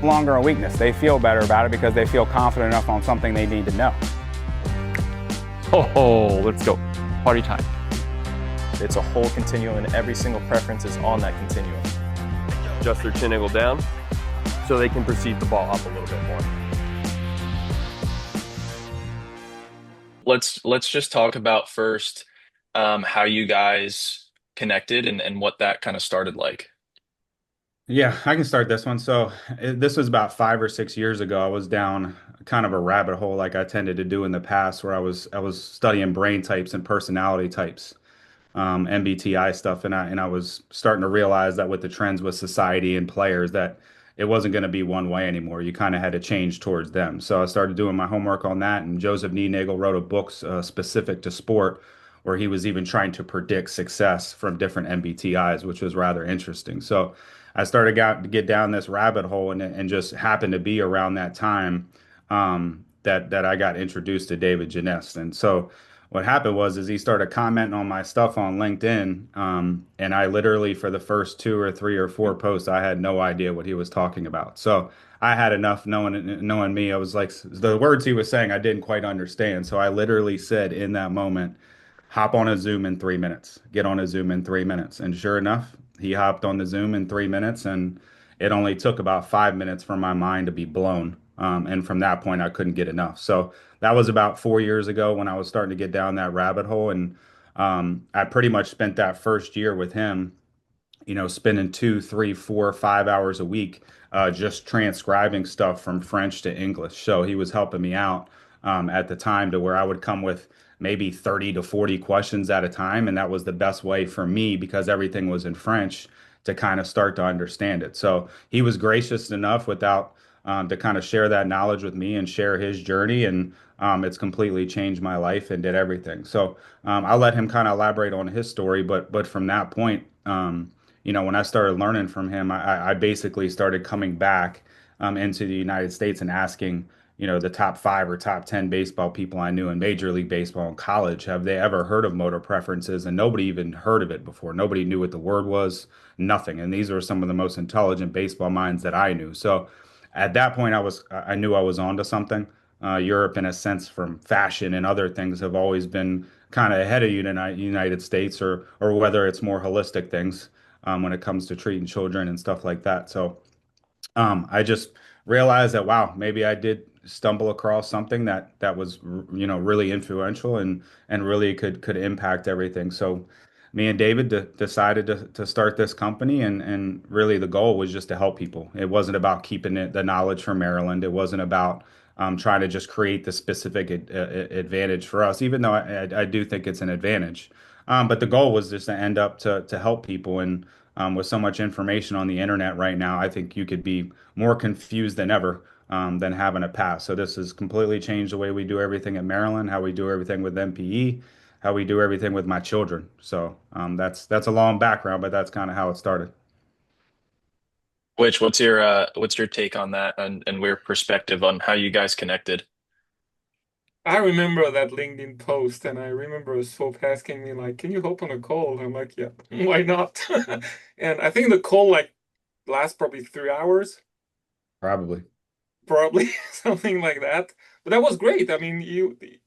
no longer a weakness. They feel better about it because they feel confident enough on something they need to know. Oh, let's go. Party time. It's a whole continuum, and every single preference is on that continuum. Adjust their chin angle down so they can perceive the ball up a little bit more. Let's just talk about first how you guys connected and what that kind of started like. Yeah, I can start this one. So this was about 5 or 6 years ago. I was down kind of a rabbit hole like I tended to do in the past, where I was studying brain types and personality types, MBTI stuff, and I was starting to realize that with the trends with society and players, that it wasn't going to be one way anymore. You kind of had to change towards them. So I started doing my homework on that, and Joseph Nienagel wrote a book specific to sport, where he was even trying to predict success from different MBTIs, which was rather interesting. So I started to get down this rabbit hole, and just happened to be around that time that I got introduced to David Genest. And so what happened was is he started commenting on my stuff on LinkedIn, and I literally for the first 2 or 3 or 4 posts I had no idea what he was talking about. So I had enough knowing me. I was like the words he was saying I didn't quite understand. So I literally said in that moment, hop on a Zoom in 3 minutes, get on a Zoom in 3 minutes. And sure enough, he hopped on the Zoom in 3 minutes, and it only took about 5 minutes for my mind to be blown. And from that point, I couldn't get enough. So that was about 4 years ago when I was starting to get down that rabbit hole. And I pretty much spent that first year with him, spending 2, 3, 4, 5 hours a week just transcribing stuff from French to English. So he was helping me out at the time to where I would come with maybe 30 to 40 questions at a time. And that was the best way for me because everything was in French to kind of start to understand it. So he was gracious enough without to kind of share that knowledge with me and share his journey. And it's completely changed my life and did everything. So I'll let him kind of elaborate on his story. But from that point, when I started learning from him, I basically started coming back into the United States and asking, the top 5 or top 10 baseball people I knew in Major League Baseball and college, have they ever heard of motor preferences? And nobody even heard of it before. Nobody knew what the word was, nothing. And these were some of the most intelligent baseball minds that I knew. So at that point, I knew I was onto something. Europe, in a sense, from fashion and other things, have always been kind of ahead of United States, or whether it's more holistic things when it comes to treating children and stuff like that. So I just realized that wow, maybe I did stumble across something that was really influential and really could impact everything. So me and David decided to start this company, and really the goal was just to help people. It wasn't about keeping the knowledge from Maryland. It wasn't about trying to just create the specific advantage for us, even though I do think it's an advantage. But the goal was just to end up to help people. And with so much information on the internet right now, I think you could be more confused than ever than having a pass. So this has completely changed the way we do everything at Maryland, how we do everything with MPE, how we do everything with my children. So that's a long background, but that's kind of how it started. Which what's your take on that and your perspective on how you guys connected? I remember that LinkedIn post, and I remember Swope asking me like, "Can you hop on a call?" I'm like, "Yeah, why not?" And I think the call like lasts probably 3 hours, Probably. probably something like that. But that was great. I mean,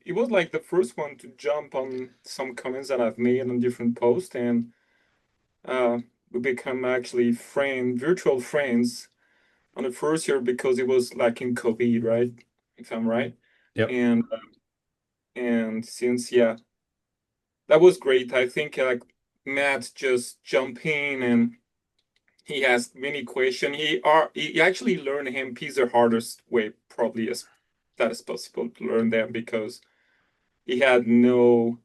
it was like the first one to jump on some comments that I've made on different posts, and uh, we become actually virtual friends on the first year because it was like in COVID, right? If I'm right. Yep. And since yeah, that was great. I think like Matt just jump in and he asked many questions. He actually learned him the hardest way probably as that is possible to learn them because he had no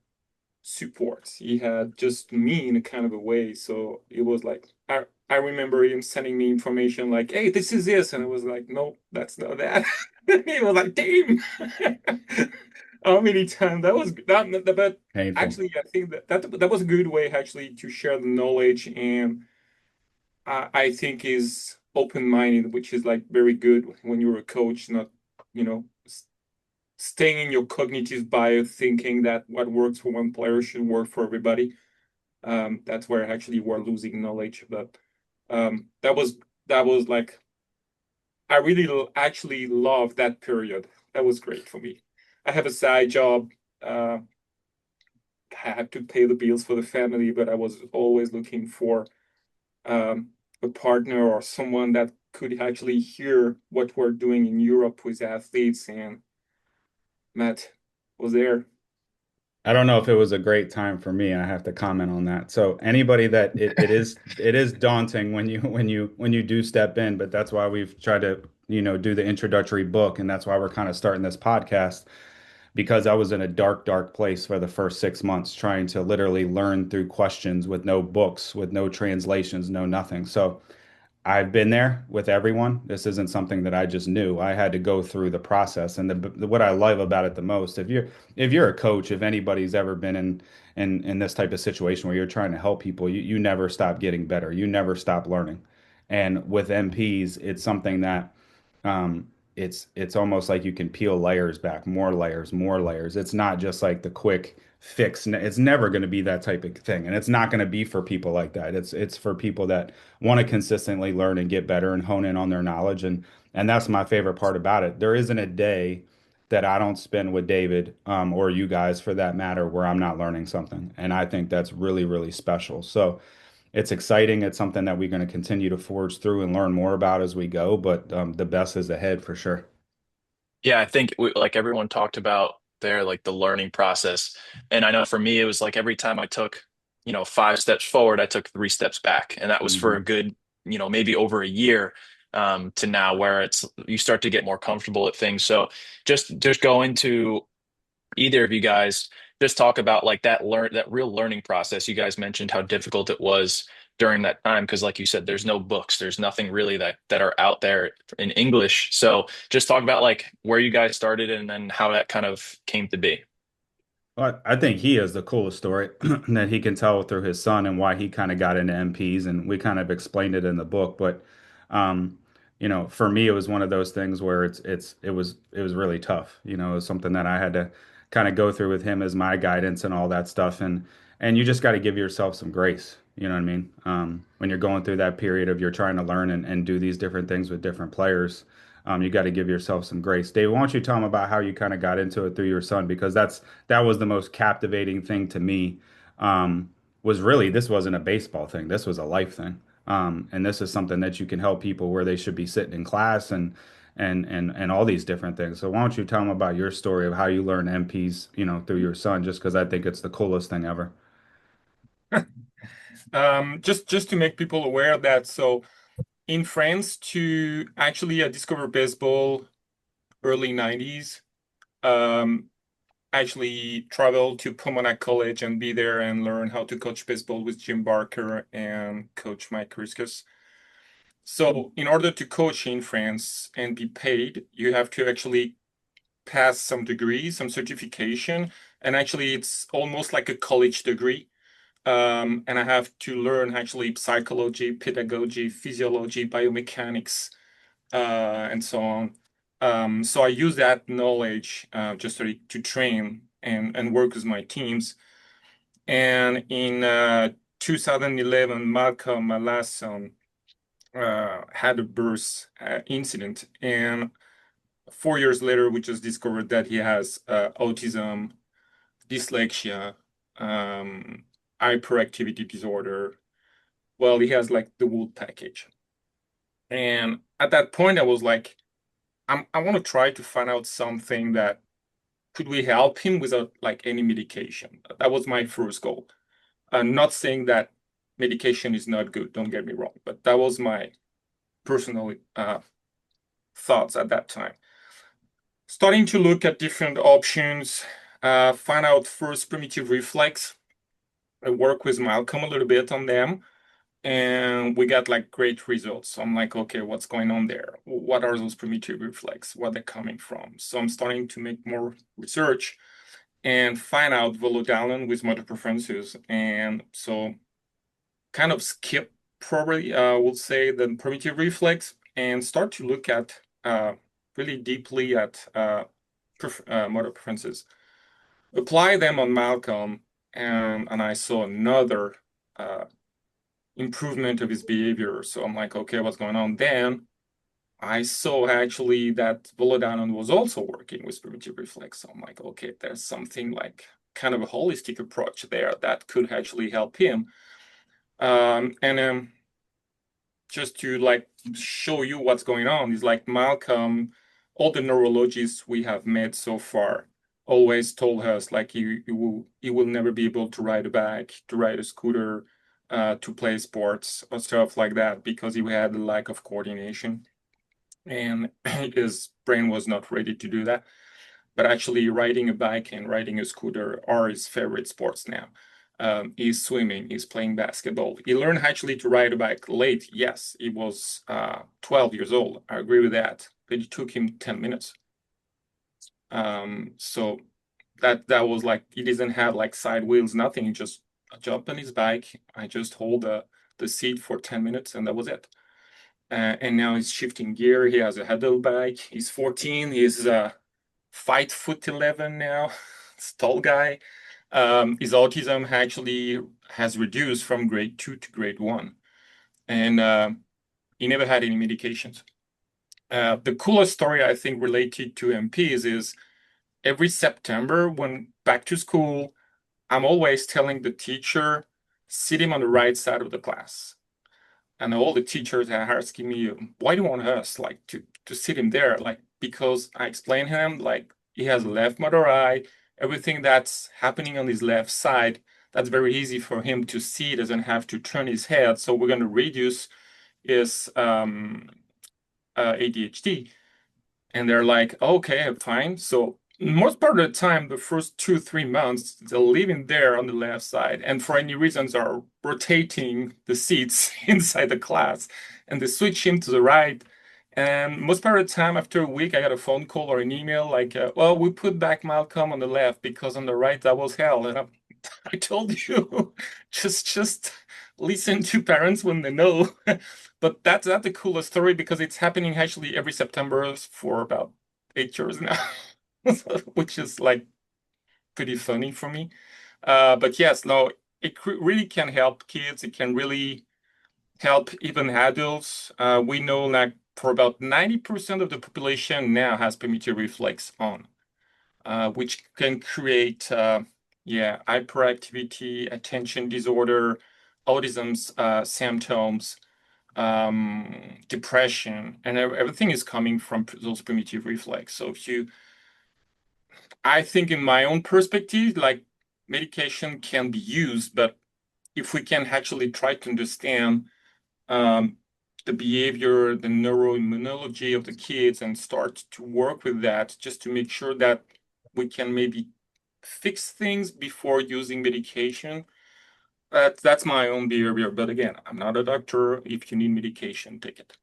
support. He had just me in a kind of a way. So it was like I remember him sending me information like, "Hey, this is this," and I was like, "No, that's not that." He was like, "Damn." How many times but Painful. actually I think that was a good way actually to share the knowledge, and I think is open-minded, which is like very good when you're a coach, not you know staying in your cognitive bias, thinking that what works for one player should work for everybody. That's where actually we're losing knowledge. But that was like I really actually love that period. That was great for me. I have a side job. I had to pay the bills for the family, but I was always looking for um, a partner or someone that could actually hear what we're doing in Europe with athletes. And Matt was there. I don't know if it was a great time for me. I have to comment on that. So anybody that it is daunting when you do step in, but that's why we've tried to, do the introductory book, and that's why we're kind of starting this podcast because I was in a dark, dark place for the first 6 months trying to literally learn through questions with no books, with no translations, no nothing. So I've been there with everyone. This isn't something that I just knew. I had to go through the process. And what I love about it the most, if you're a coach, if anybody's ever been in this type of situation where you're trying to help people, you never stop getting better. You never stop learning. And with MPs, it's something that um, it's almost like you can peel layers back, more layers, more layers. It's not just like the quick fix. It's never going to be that type of thing, and it's not going to be for people like that. It's for people that want to consistently learn and get better and hone in on their knowledge, and that's my favorite part about it. There isn't a day that I don't spend with David, or you guys for that matter, where I'm not learning something, and I think that's really, really special. So it's exciting. It's something that we're going to continue to forge through and learn more about as we go, but the best is ahead for sure. Yeah, I think like everyone talked about there, like the learning process. And I know for me, it was like every time I took, 5 steps forward, I took 3 steps back. And that was for a Mhm. good, maybe over a year, to now where it's you start to get more comfortable at things. So just go into either of you guys just talk about like that real learning process. You guys mentioned how difficult it was during that time because like you said, there's no books, there's nothing really that are out there in English. So just talk about like where you guys started and then how that kind of came to be. Well, I think he has the coolest story that he can tell through his son and why he kind of got into MPs, and we kind of explained it in the book. But um, for me, it was one of those things where it was really tough. It was something that I had to kind of go through with him as my guidance and all that stuff, and you just got to give yourself some grace. You know what I mean? When you're going through that period of you're trying to learn and do these different things with different players. You got to give yourself some grace. Dave, why don't you tell him about how you kind of got into it through your son? Because that was the most captivating thing to me. Was really this wasn't a baseball thing. This was a life thing. And this is something that you can help people where they should be sitting in class and all these different things. So why don't you tell them about your story of how you learn MPs, through your son, just because I think it's the coolest thing ever. Just to make people aware that so in France to actually discover baseball early 90s, um, actually travel to Pomona College and be there and learn how to coach baseball with Jim Barker and Coach Mike Riskus. So in order to coach in France and be paid, you have to actually pass some degree, some certification, and actually it's almost like a college degree. And I have to learn actually psychology, pedagogy, physiology, biomechanics, and so on. So I use that knowledge just to train and work with my teams. And in 2011, Malcolm, my last son, had a birth incident, and 4 years later, we just discovered that he has autism, dyslexia, um, hyperactivity disorder. Well, he has like the whole package. And at that point, I was like, I want to try to find out something that could we help him without like any medication. That was my first goal. I'm not saying that medication is not good, don't get me wrong, but that was my personal thoughts at that time. Starting to look at different options, find out first primitive reflex. I work with Malcolm a little bit on them, and we got like great results. So I'm like, okay, what's going on there? What are those primitive reflex? Where they're coming from? So I'm starting to make more research and find out volodalon with motor preferences. And so kind of skip probably, we'll say the primitive reflex and start to look at really deeply at motor preferences. Apply them on Malcolm, and I saw another improvement of his behavior. So I'm like, okay, what's going on? Then I saw actually that Volodymyr was also working with primitive reflex. So I'm like, okay, there's something like kind of a holistic approach there that could actually help him. And just to like show you what's going on is like Malcolm, all the neurologists we have met so far always told us like he will never be able to ride a bike, to ride a scooter, to play sports or stuff like that because he had a lack of coordination and his brain was not ready to do that. But actually, riding a bike and riding a scooter are his favorite sports now. He's swimming, he's playing basketball. He learned actually to ride a bike late. Yes, he was 12 years old. I agree with that. But it took him 10 minutes. So that was like he doesn't have like side wheels, nothing. He just jump on his bike. I just hold the seat for 10 minutes, and that was it. And now he's shifting gear. He has a pedal bike. He's 14. He's 5'11" now. He's a tall guy. His autism actually has reduced from grade 2 to grade 1. And he never had any medications. The coolest story I think related to MPs is every September when back to school, I'm always telling the teacher, sit him on the right side of the class. And all the teachers are asking me, why do you want us like to sit him there? Like, because I explain him like he has left motor eye, everything that's happening on his left side, that's very easy for him to see. He doesn't have to turn his head. So we're going to reduce his ADHD. And they're like, okay, fine. So most part of the time, the first 2, 3 months, they're living there on the left side, and for any reasons are rotating the seats inside the class, and they switch him to the right. And most part of the time, after a week, I got a phone call or an email like, "Well, we put back Malcolm on the left because on the right that was hell." And I told you, just listen to parents when they know. But that's not the coolest story because it's happening actually every September for about 8 years now, which is like pretty funny for me. But yes, no, it really can help kids. It can really help even adults. We know like for about 90% of the population now has primitive reflex on, which can create, yeah, hyperactivity, attention disorder, autism's symptoms, depression, and everything is coming from those primitive reflex. So if you, I think in my own perspective, like medication can be used, but if we can actually try to understand um, the behavior, the neuroimmunology of the kids and start to work with that just to make sure that we can maybe fix things before using medication. That's my own behavior. But again, I'm not a doctor. If you need medication, take it.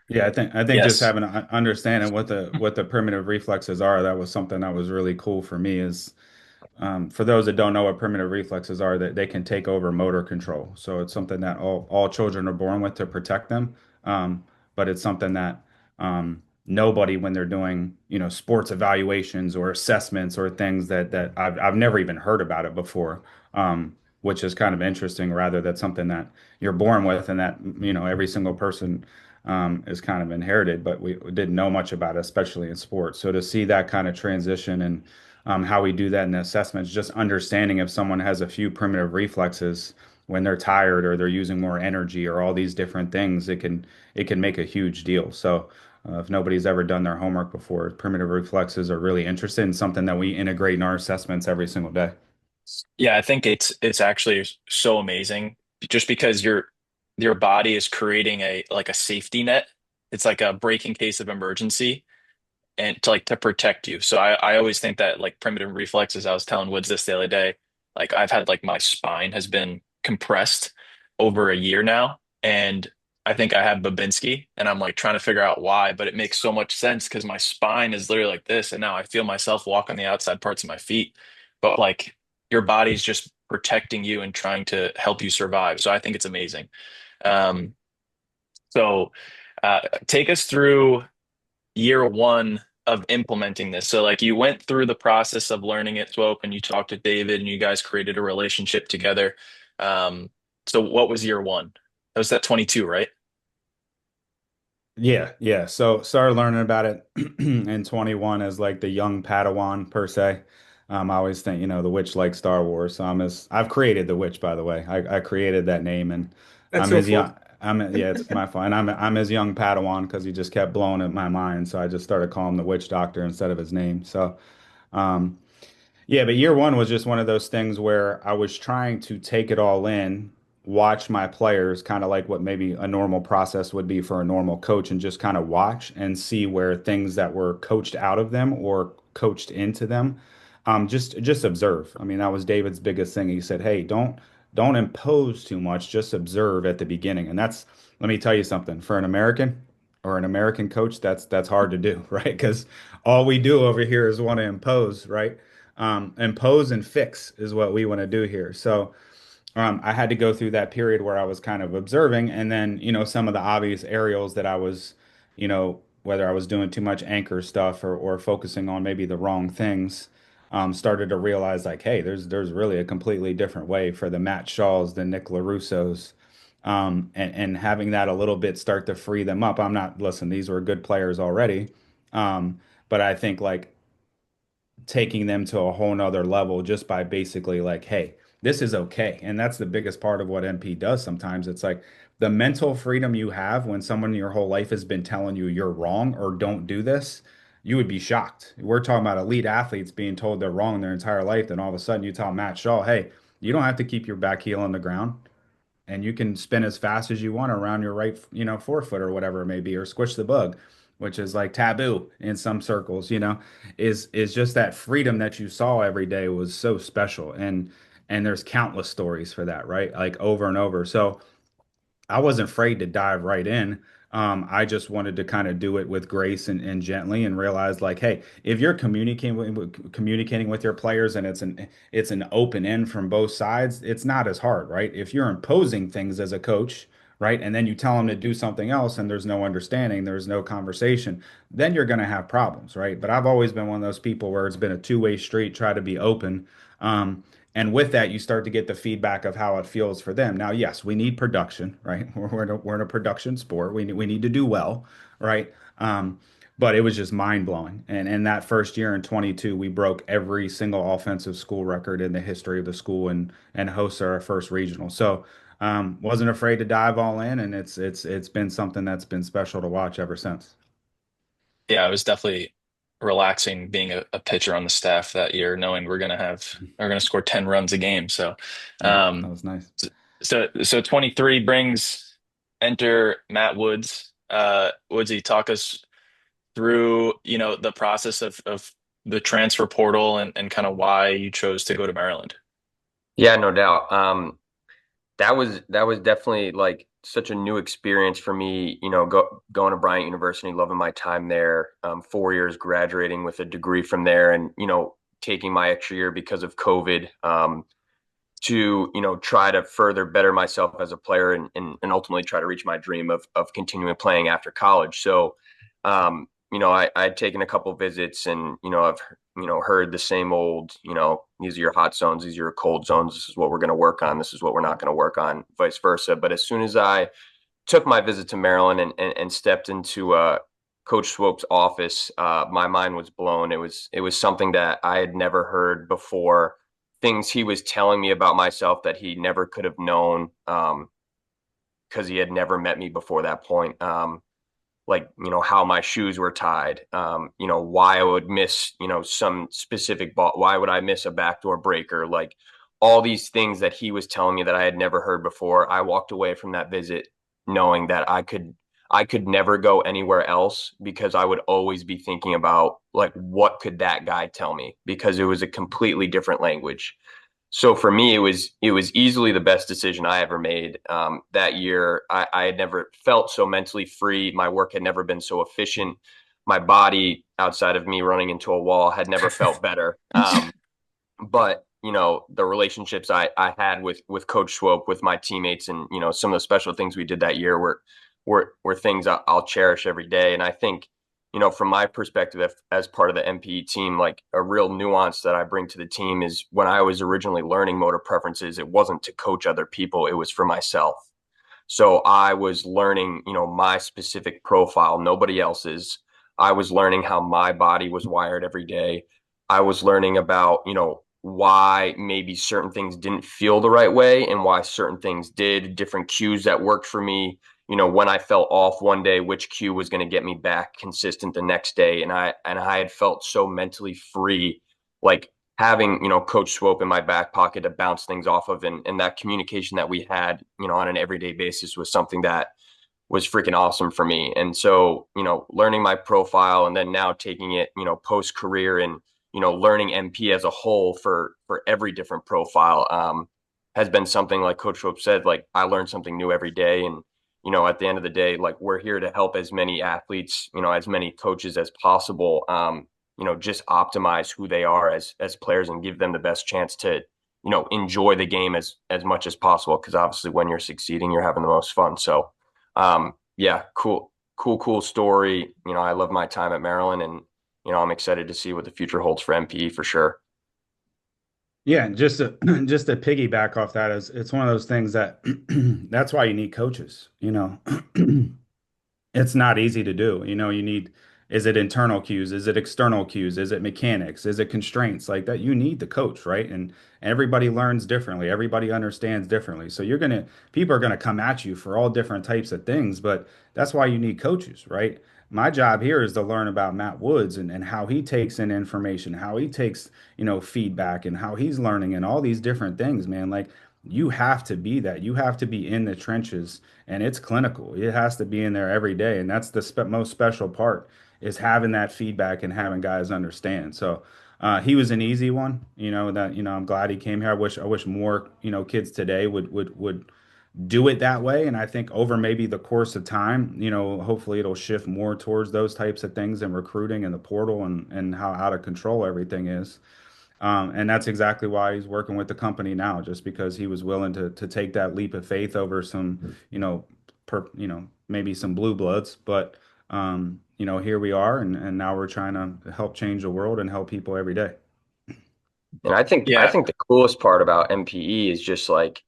Yeah, I think just Yes. having an understanding what the primitive reflexes are, that was something that was really cool for me is for those that don't know what primitive reflexes are, that they can take over motor control. So it's something that all children are born with to protect them. But it's something that nobody, when they're doing, sports evaluations or assessments or things that I've never even heard about it before, which is kind of interesting, rather that's something that you're born with and that, every single person is kind of inherited, but we didn't know much about it, especially in sports. So to see that kind of transition and how we do that in the assessments, just understanding if someone has a few primitive reflexes when they're tired or they're using more energy or all these different things, it can make a huge deal. So if nobody's ever done their homework before, primitive reflexes are really interesting and something that we integrate in our assessments every single day. Yeah, I think it's actually so amazing just because your body is creating a like a safety net. It's like a break in case of emergency and to like to protect you. So I always think that like primitive reflexes, I was telling Woods this the other day, like I've had like my spine has been compressed over a year now. And I think I have Babinski and I'm like trying to figure out why, but it makes so much sense because my spine is literally like this. And now I feel myself walk on the outside parts of my feet. But like your body's just protecting you and trying to help you survive. So I think it's amazing. Um, so take us through year one of implementing this. So like you went through the process of learning it, Swope, and you talked to David and you guys created a relationship together. So what was year one? That was that 22, right? Yeah, yeah. So started learning about it in 21 as like the young Padawan per se. I always think, the witch likes Star Wars. So I've created the witch, by the way. I created that name and That's I'm your his fault. young, yeah, it's my fault. And I'm his young Padawan because he just kept blowing at my mind. So I just started calling him the witch doctor instead of his name. So, um, yeah, but year one was just one of those things where I was trying to take it all in, watch my players, kind of like what maybe a normal process would be for a normal coach, and just kind of watch and see where things that were coached out of them or coached into them, just observe. I mean, that was David's biggest thing. He said, "Hey, don't impose too much, just observe at the beginning." And that's, let me tell you something, for an American or an American coach, that's hard to do, right? Because all we do over here is want to impose, right? Impose and fix is what we want to do here. So I had to go through that period where I was kind of observing, and then some of the obvious aerials that I was, whether I was doing too much anchor stuff or focusing on maybe the wrong things, started to realize like, hey, there's really a completely different way for the Matt Shaws, the Nick LaRussos. And having that a little bit start to free them up. I'm not, listen, these were good players already. But I think like taking them to a whole nother level just by basically like, hey, this is okay. And that's the biggest part of what MP does sometimes. It's like the mental freedom you have when someone your whole life has been telling you you're wrong or don't do this, you would be shocked. We're talking about elite athletes being told they're wrong their entire life. Then all of a sudden you tell Matt Shaw, hey, you don't have to keep your back heel on the ground and you can spin as fast as you want around your right, forefoot or whatever it may be, or squish the bug, which is like taboo in some circles, is just that freedom that you saw every day was so special. And there's countless stories for that, right? Like over and over. So I wasn't afraid to dive right in. I just wanted to kind of do it with grace and gently and realize like, hey, if you're communicating with your players and it's an open end from both sides, it's not as hard, right? If you're imposing things as a coach, right, and then you tell them to do something else and there's no understanding, there's no conversation, then you're going to have problems, right? But I've always been one of those people where it's been a two-way street, try to be open. Um, and with that, you start to get the feedback of how it feels for them. Now, yes, we need production, right? We're in a production sport. We need to do well, right? But it was just mind blowing. And in that first year in 22, we broke every single offensive school record in the history of the school and hosted our first regional. So wasn't afraid to dive all in, and it's been something that's been special to watch ever since. Yeah, it was definitely relaxing being a pitcher on the staff that year, knowing we're gonna score 10 runs a game. So Yeah, that um was nice. so 23 brings enter Matt Woods. Woodsy, talk us through, the process of the transfer portal and kind of why you chose to go to Maryland. Yeah, no doubt. That was definitely like such a new experience for me, going to Bryant University, loving my time there. 4 years graduating with a degree from there, and taking my extra year because of COVID, to try to further better myself as a player, and ultimately try to reach my dream of continuing playing after college. So, I'd taken a couple visits, and I've heard the same old, these are your hot zones, these are your cold zones, this is what we're going to work on, this is what we're not going to work on, vice versa. But as soon as I took my visit to Maryland and stepped into Coach Swope's office, my mind was blown. It was something that I had never heard before. Things he was telling me about myself that he never could have known, because he had never met me before that point. Like, how my shoes were tied, why I would miss, some specific ball, why would I miss a backdoor breaker, like all these things that he was telling me that I had never heard before. I walked away from that visit knowing that I could never go anywhere else, because I would always be thinking about like, what could that guy tell me, because it was a completely different language. So for me, it was easily the best decision I ever made. That year, I had never felt so mentally free. My work had never been so efficient. My body, outside of me running into a wall, had never felt better. But the relationships I had with Coach Swope, with my teammates, and some of the special things we did that year were things I'll cherish every day. And I think, from my perspective, as part of the MPE team, like a real nuance that I bring to the team is, when I was originally learning motor preferences, it wasn't to coach other people, it was for myself. So I was learning, my specific profile, nobody else's. I was learning how my body was wired every day. I was learning about, why maybe certain things didn't feel the right way and why certain things did, different cues that worked for me. When I felt off one day, which cue was going to get me back consistent the next day. And I had felt so mentally free, like having, Coach Swope in my back pocket to bounce things off of, and that communication that we had, on an everyday basis was something that was freaking awesome for me. And so, learning my profile and then now taking it, post career and, learning MP as a whole for every different profile, has been something like Coach Swope said, like I learn something new every day. And, at the end of the day, like we're here to help as many athletes, as many coaches as possible, just optimize who they are as players and give them the best chance to, enjoy the game as much as possible. Because obviously, when you're succeeding, you're having the most fun. So, yeah, cool story. I love my time at Maryland, and I'm excited to see what the future holds for MPE for sure. Yeah, and just to just to piggyback off that is it's one of those things that that's why you need coaches, It's not easy to do. You need, is it internal cues? Is it external cues? Is it mechanics? Is it constraints like that? You need the coach, right? And everybody learns differently. Everybody understands differently. So people are gonna come at you for all different types of things, but that's why you need coaches, right? My job here is to learn about Matt Woods and how he takes in information, how he takes, feedback and how he's learning and all these different things, man. Like you have to be that. You have to be in the trenches and it's clinical. It has to be in there every day, and that's the most special part is having that feedback and having guys understand. So he was an easy one, that I'm glad he came here. I wish more kids today would do it that way, and I think over maybe the course of time, hopefully it'll shift more towards those types of things in recruiting and the portal and how out of control everything is. And that's exactly why he's working with the company now, just because he was willing to take that leap of faith over some, maybe some blue bloods. But here we are, and now we're trying to help change the world and help people every day. And I Yeah. think the coolest part about MPE is just like,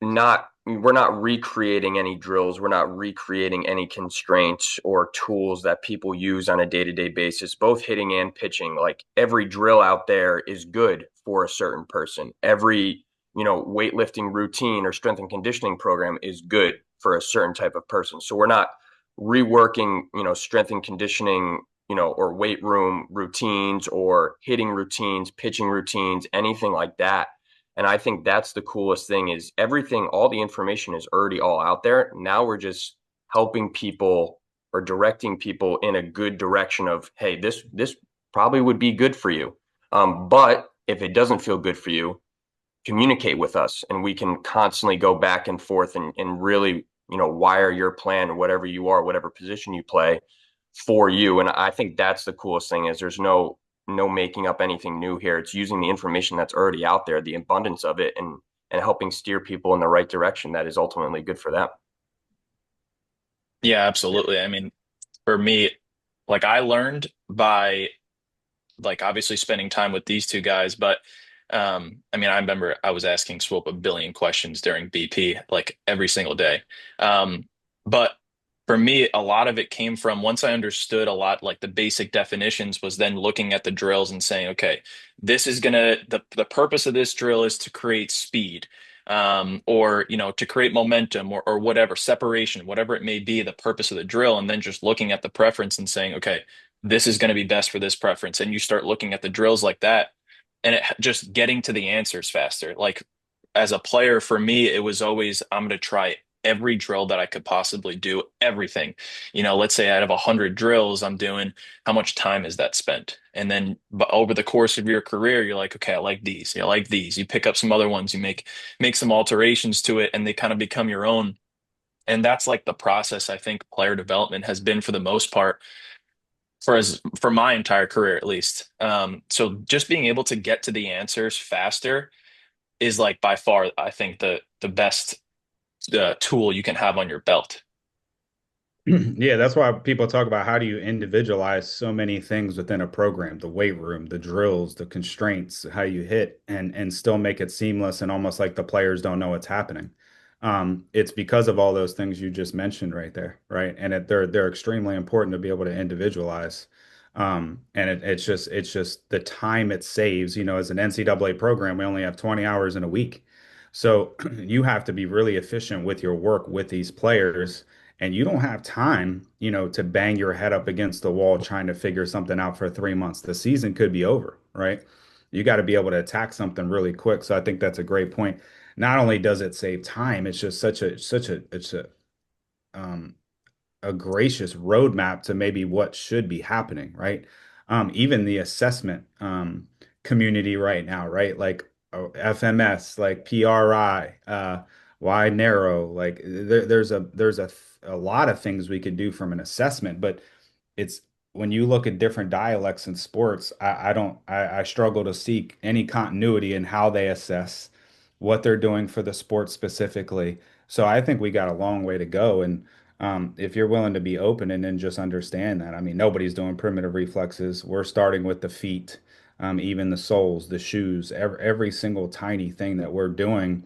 not we're not recreating any drills, we're not recreating any constraints or tools that people use on a day-to-day basis, both hitting and pitching. Like every drill out there is good for a certain person. Every, weightlifting routine or strength and conditioning program is good for a certain type of person. So we're not reworking, strength and conditioning, or weight room routines or hitting routines, pitching routines, anything like that. And I think that's the coolest thing is everything, all the information is already all out there. Now we're just helping people or directing people in a good direction of, hey, this probably would be good for you. But if it doesn't feel good for you, communicate with us and we can constantly go back and forth and really, wire your plan or whatever you are, whatever position you play for you. And I think that's the coolest thing is there's no making up anything new here. It's using the information that's already out there, the abundance of it, and helping steer people in the right direction that is ultimately good for them. Yeah, absolutely. I mean, for me, like I learned by like obviously spending time with these two guys, but I mean, I remember I was asking Swope a billion questions during BP like every single day. But for me, a lot of it came from once I understood a lot, like the basic definitions, was then looking at the drills and saying, okay, this is gonna the purpose of this drill is to create speed. Or to create momentum or whatever separation, whatever it may be, the purpose of the drill, and then just looking at the preference and saying, okay, this is going to be best for this preference. And you start looking at the drills like that and it just getting to the answers faster. Like as a player, for me, it was always, I'm going to try every drill that I could possibly do, everything. Let's say out of 100 drills I'm doing, how much time is that spent? And then but over the course of your career, you're like, okay, I like these. You like these. You pick up some other ones, you make some alterations to it, and they kind of become your own. And that's like the process I think player development has been for the most part for my entire career at least. So just being able to get to the answers faster is like by far, I think the best tool you can have on your belt. Yeah, that's why people talk about how do you individualize so many things within a program, the weight room, the drills, the constraints, how you hit and still make it seamless and almost like the players don't know what's happening. It's because of all those things you just mentioned right there, right? And they're extremely important to be able to individualize. And it's just the time it saves. As an NCAA program, we only have 20 hours in a week. So you have to be really efficient with your work with these players, and you don't have time, to bang your head up against the wall trying to figure something out for 3 months. The season could be over, right? You got to be able to attack something really quick. So I think that's a great point. Not only does it save time, it's just um a gracious roadmap to maybe what should be happening, right? Even the assessment community right now, right? Like FMS, like PRI, wide narrow, like there's a lot of things we could do from an assessment, but it's when you look at different dialects in sports, I don't I struggle to seek any continuity in how they assess what they're doing for the sport specifically. So I think we got a long way to go. And if you're willing to be open and then just understand that, I mean, nobody's doing primitive reflexes. We're starting with the feet, even the soles, the shoes, every single tiny thing that we're doing.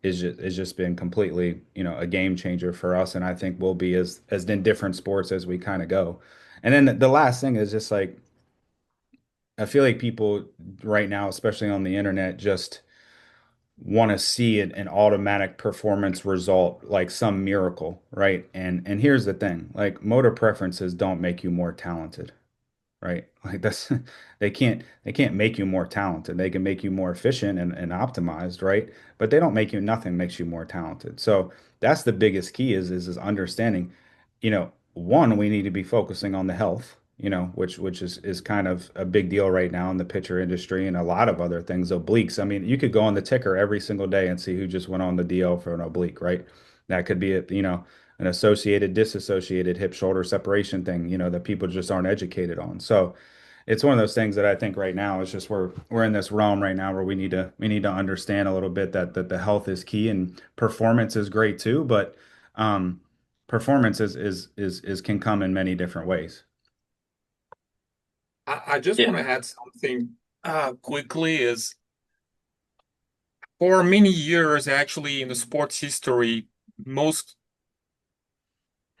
Is just been completely, a game changer for us, and I think will be as in different sports as we kind of go. And then the last thing is just like I feel like people right now, especially on the internet, just want to see an automatic performance result, like some miracle, right? And here's the thing, like motor preferences don't make you more talented, right? Like that's they can't make you more talented. They can make you more efficient and optimized, right? But they don't make you nothing makes you more talented. So that's the biggest key is understanding, one, we need to be focusing on the health, which is kind of a big deal right now in the pitcher industry and a lot of other things, obliques. I mean, you could go on the ticker every single day and see who just went on the DL for an oblique, right? That could be an associated, disassociated hip shoulder separation thing, that people just aren't educated on. So it's one of those things that I think right now is just we're in this realm right now where we need to understand a little bit that the health is key and performance is great too, but um performance is can come in many different ways. I just Yeah. want to add something quickly is for many years, actually, in the sports history, most,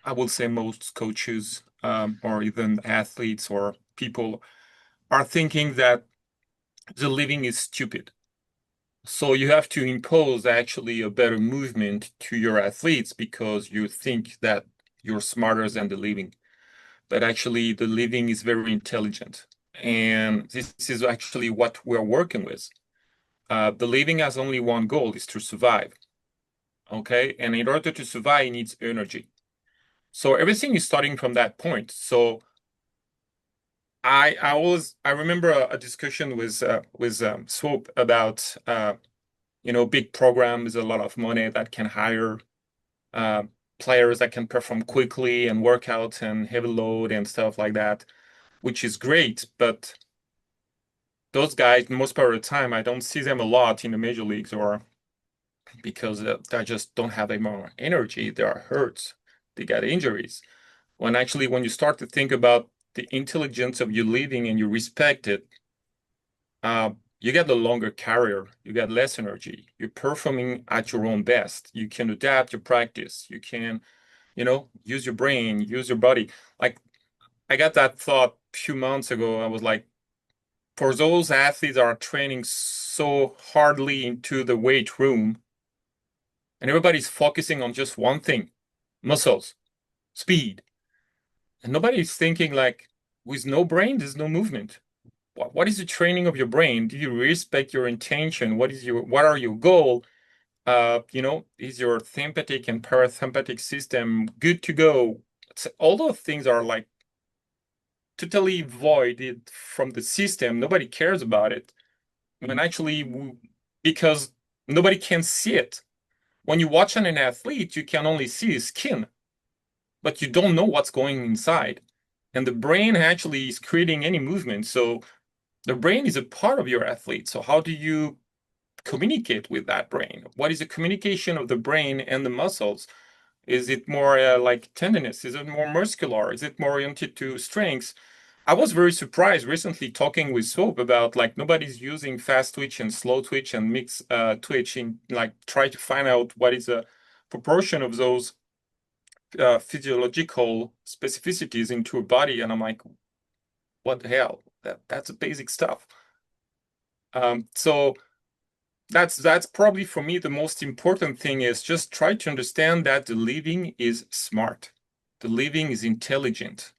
I will say most coaches or even athletes or people are thinking that the living is stupid. So you have to impose actually a better movement to your athletes because you think that you're smarter than the living. But actually, the living is very intelligent. And this is actually what we're working with. The living has only one goal, is to survive. Okay. And in order to survive, it needs energy. So everything is starting from that point. So I remember a discussion with Swope about big programs, a lot of money that can hire uh, players that can perform quickly and work out and heavy load and stuff like that, which is great. But those guys, most part of the time, I don't see them a lot in the major leagues, or because they just don't have any more energy. They are hurt. They got injuries. When you start to think about the intelligence of your living and you respect it, uh, you get a longer career, you get less energy, you're performing at your own best. You can adapt your practice, you can, use your brain, use your body. Like I got that thought a few months ago. I was like, for those athletes that are training so hardly into the weight room, and everybody's focusing on just one thing, muscles, speed. And nobody's thinking like, with no brain, there's no movement. What is the training of your brain? Do you respect your intention? What are your goal? Is your sympathetic and parasympathetic system good to go? All those things are like totally voided from the system. Nobody cares about it. And actually, because nobody can see it. When you watch an athlete, you can only see his skin, but you don't know what's going inside. And the brain actually is creating any movement. So the brain is a part of your athlete. So how do you communicate with that brain? What is the communication of the brain and the muscles? Is it more like tenderness? Is it more muscular? Is it more oriented to strength? I was very surprised recently talking with Swope about like nobody's using fast twitch and slow twitch and mix twitch in like try to find out what is a proportion of those physiological specificities into a body. And I'm like, what the hell? That's a basic stuff. So that's probably for me the most important thing is just try to understand that the living is smart. The living is intelligent.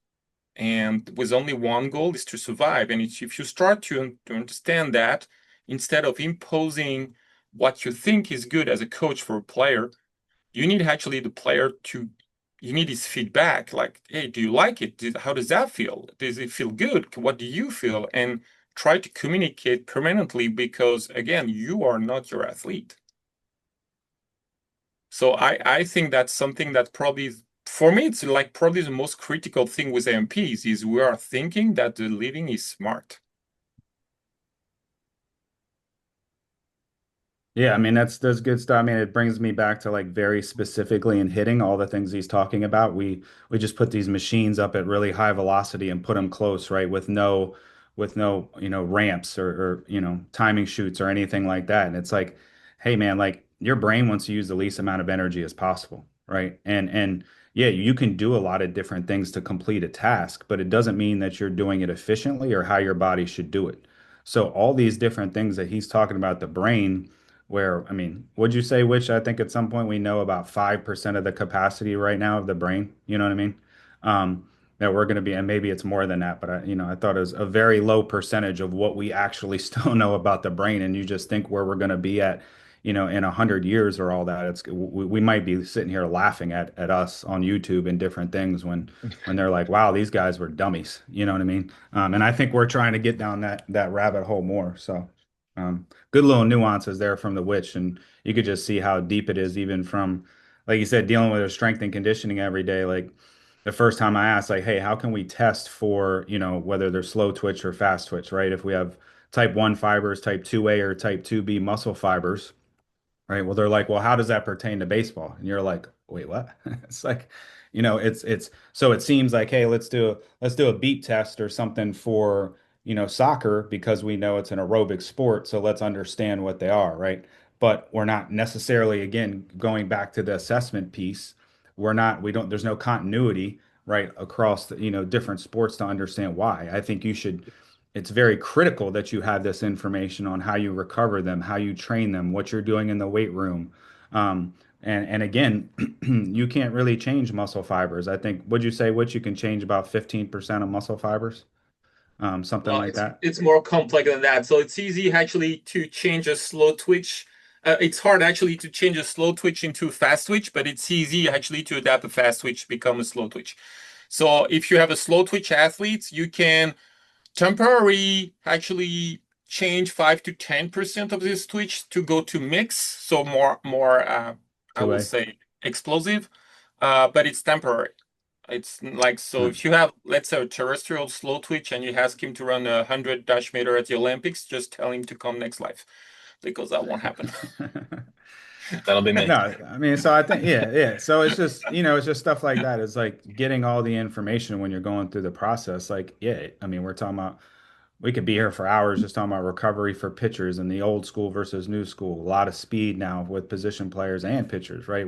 And with only one goal is to survive. And if you start to understand that, instead of imposing what you think is good as a coach for a player, you need actually the player to, you need his feedback. Like, hey, do you like it? How does that feel? Does it feel good? What do you feel? And try to communicate permanently because, again, you are not your athlete. So I think that's something that probably for me, it's like probably the most critical thing with AMPs is we are thinking that the living is smart. Yeah, I mean that's good stuff. I mean, it brings me back to like very specifically in hitting all the things he's talking about. We just put these machines up at really high velocity and put them close, right, with no, ramps or timing shoots or anything like that. And it's like, hey man, like your brain wants to use the least amount of energy as possible, right? And yeah, you can do a lot of different things to complete a task, but it doesn't mean that you're doing it efficiently or how your body should do it. So all these different things that he's talking about the brain where, I mean, would you say which I think at some point we know about 5% of the capacity right now of the brain, you know what I mean? That we're going to be, and maybe it's more than that, but I thought it was a very low percentage of what we actually still know about the brain. And you just think where we're going to be at, in 100 years or all that. We might be sitting here laughing at us on YouTube and different things when they're like, wow, these guys were dummies. You know what I mean? And I think we're trying to get down that rabbit hole more. So, good little nuances there from the witch, and you could just see how deep it is, even from, like you said, dealing with her strength and conditioning every day. Like the first time I asked, like, hey, how can we test for, whether they're slow twitch or fast twitch, right? If we have type 1 fibers, type 2A or type 2B muscle fibers, right? Well, they're like, well, how does that pertain to baseball? And you're like, wait, what? It's like, it's so it seems like, hey, let's do a beat test or something for, soccer because we know it's an aerobic sport, so let's understand what they are, right? But we're not necessarily, again, going back to the assessment piece, there's no continuity, right, across the, different sports to understand why. I think it's very critical that you have this information on how you recover them, how you train them, what you're doing in the weight room. And again, you can't really change muscle fibers. I think, would you say what you can change about 15% of muscle fibers? Something Well, like that. it's more complex than that. So it's easy actually to change a slow twitch. It's hard actually to change a slow twitch into fast twitch, but it's easy actually to adapt a fast twitch to become a slow twitch. So if you have a slow twitch athlete, you can temporarily actually change 5 to 10% of this twitch to go to mix, so more I Two will way. say explosive, but it's temporary. It's like so Huh. if you have let's say a terrestrial slow twitch and you ask him to run 100 dash meter at the Olympics, just tell him to come next life because that won't happen. That'll be me. No, I mean, so I think, yeah, yeah. So it's just stuff like that. It's like getting all the information when you're going through the process. Like, yeah, I mean, we could be here for hours just talking about recovery for pitchers and the old school versus new school. A lot of speed now with position players and pitchers, right?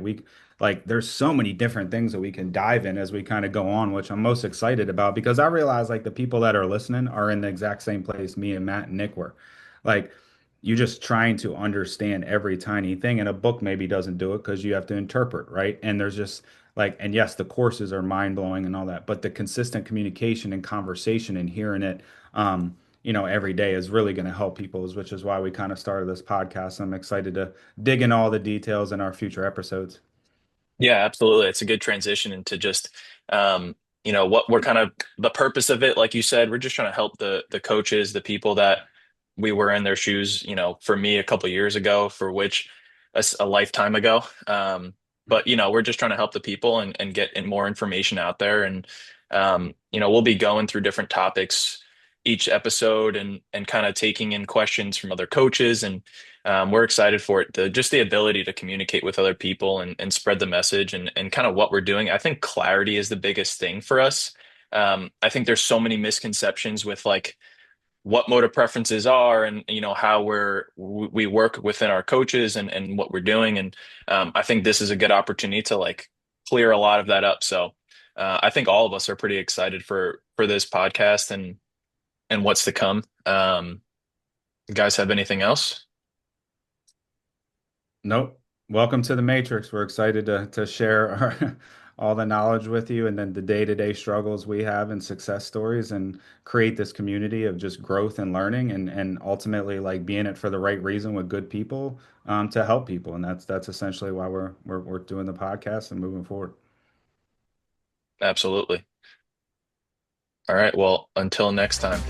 There's so many different things that we can dive in as we kind of go on, which I'm most excited about because I realize like the people that are listening are in the exact same place me and Matt and Nick were. Like, you just trying to understand every tiny thing, and a book maybe doesn't do it because you have to interpret, right? And there's just like, and yes, the courses are mind blowing and all that, but the consistent communication and conversation and hearing it, every day is really going to help people, which is why we kind of started this podcast. I'm excited to dig in all the details in our future episodes. Yeah, absolutely. It's a good transition into just what we're kind of the purpose of it. Like you said, we're just trying to help the coaches, the people that we were in their shoes, for me a couple years ago, for which a lifetime ago. But we're just trying to help the people and get more information out there. And we'll be going through different topics each episode and kind of taking in questions from other coaches and we're excited for it. Just the ability to communicate with other people and spread the message and kind of what we're doing. I think clarity is the biggest thing for us. I think there's so many misconceptions with like what motor preferences are and how we work within our coaches and what we're doing. And I think this is a good opportunity to like clear a lot of that up. So I think all of us are pretty excited for this podcast and what's to come. You guys have anything else? Nope. Welcome to the Matrix. We're excited to share all the knowledge with you and then the day-to-day struggles we have and success stories and create this community of just growth and learning and ultimately like being it for the right reason with good people to help people. And that's essentially why we're doing the podcast and moving forward. Absolutely. All right. Well, until next time.